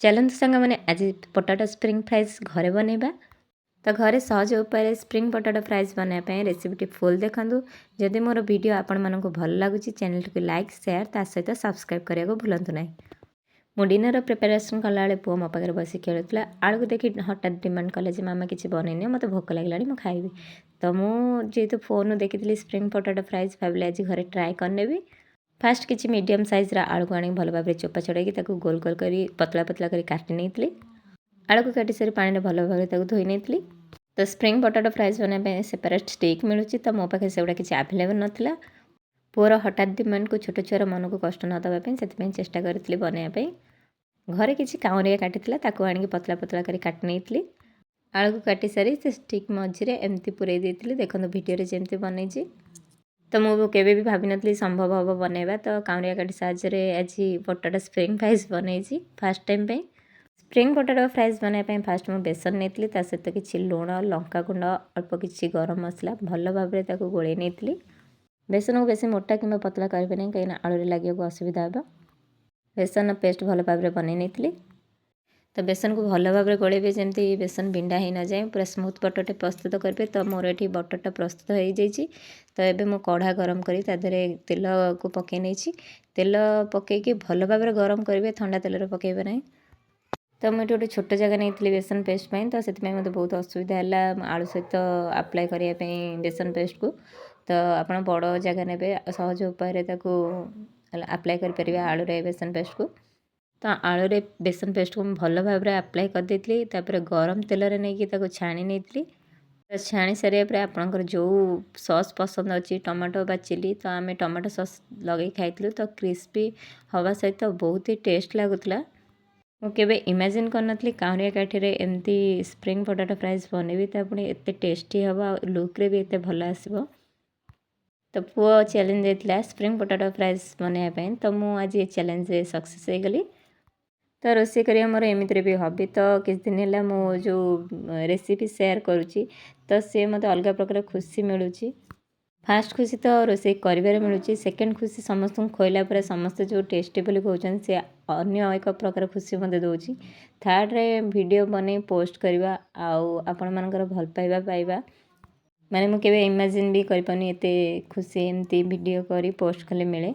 चलतु सांग मैंने आज पोटाटो स्प्रिंग फ्राइज घरे बनइबा। तो घरे सहज उपाय स्प्रिंग पोटाटो फ्राइज बनाइबा रेसिपी फुल देखूँ। जदि मोर वीडियो आपण मानक भल लगुच चैनल को लाइक शेयर ता सहित सब्सक्राइब करने को भूलु ना। मु डिनर प्रिपेरेसन कला पुओ मो पाखे बस खेलुला आलू को देखी हठात डिमांड कले मामा किसी बनईनि मत भोक लगे मुझे खाइबी। तो मुझे फोन देखी स्प्रिंग पोटाटो फ्राइज भाविली आज घरे ट्राए करनेबी। फास्ट किसी मीडियम साइज आलू को आनी भल भाव चोपा छड़ाई गोल गोल कर पतला पतला कर काटी नहीं। आलू को काटी सारी पानी भल भाव धोई नहीं। तो स्प्रिंग पोटाटो फ्राइज बनाने सेपरेट स्टिक मिलूँ तो मो पाखे से किसी आभेलेबल नाला। पुअर हठात डिमांड को छोट छुआर मन को कष्ट न देवाई से चेष्टा करी बनवाई। घरे किसी काउरिया काटी आनी पतला पतला कर काटी नहीं। आलू को काटी सारी से स्टिक मझे एमती पुरे देती देखो वीडियो जमी बनई। तो मुझे केवे भी भाभी नी संभव हम बनइबा। तो काउरिया काटी साहाय्य आज पोटाटो स्प्रिंग फ्राइज बनई फास्ट टाइम पे। स्प्रिंग पोटाटो फ्राइज बनाइए फास्ट मुझे बेसन नहीं सहित किसी लुण लंका गुंड अल्प किसी गरम मसला भल भाव गोल नहीं। बेसन को बेसी मोटा कि पतला करेंगे ना कहीं आलू लगे असुविधा हे। बेसन पेस्ट भल भाव बनई नहीं। तो बेसन को भल भाव गोलेबे जमी बेसन बिंडा हो न जाए पूरा स्मूथ बटरटे प्रस्तुत करेंगे। तो मोर ये बटरटा प्रस्तुत हो जाइए। तो ये मो कढ़ा गरम करी तेल को पकई नहीं। तेल पकईकि भल भाव गरम करेंगे ठंडा तेल पकईबे ना। तो मुझे गोटे छोट जगह नहीं बेसन पेस्ट पाई। तो से मत बहुत असुविधा है आलू सहित अप्लाई करने बेसन पेस्ट को। तो आप बड़ जगह ने सहज उपाय अप्लाई करेंगे आलू बेसन पेस्ट को। तो आलू रे बेसन पेस्ट को भल भाव अप्लाई कर देती। गरम तेल नहीं छाणी नहीं। छाणी सारे आपंकर जो सॉस पसंद अच्छी टमाटो बा चिली तो आम टमाटो सॉस लगे खाई। तो क्रिस्पी हवा सहित बहुत ही टेस्ट लगुला। मुझे इमेजिन करनी काउरिया काठी एमती स्प्रिंग पोटाटो फ्राइज बनइबी तो पुणी एत टेस्टी हम लुक्रे भी एत भल आसो। तो पुओ चैलेंज देता स्प्रिंग पोटाटो फ्राइज बनवाई। तो मुझे आज ये चैलेंज सक्सेस हो गली। तो रोषे करिया मोर एमती भी हबी। तो किछ दिन है मो जो रेसिपी शेयर करुँची तो सी मत अलग प्रकार खुशी मिलूँ। फास्ट खुशी तो रोषे कर मिलूँ। सेकेंड खुशी समस्त खोला पर समस्ते जो टेस्टी बोली कहते से अन्य एक प्रकार खुशी मत दूसरी। थर्ड रे वीडियो बने पोस्ट करवा आपण मानकर भल पाइबा पाइबा माने मुझे इमेजिन भी करें एते खुशी एमती वीडियो करी पोस्ट कले मिले।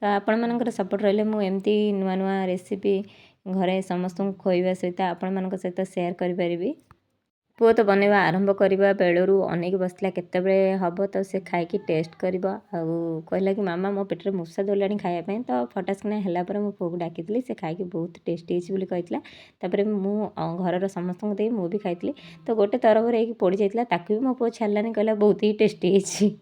तो आपण मानकर सपोर्ट रहिले मु एमती नुआ नुआ रेसिपी घरे समस्त खोइबा सहित आपण मानक सहित शेयर करि परिबी। पुओ तो बनवा आरंभ करवा बेलू अनेक बसला केतबे हम तो से खाई टेस्ट करवा कहला कि मामा मो पेटर मूषा दौला खायापी। तो फटास्किना है मो पुओ को डाकी से खाई बहुत टेस्टी होती कहला। मु घर समस्त मुझे भी खाई। तो गोटे तरफ पड़ जाता भी मो पुओ छाड़लानी कहला बहुत ही टेस्टी।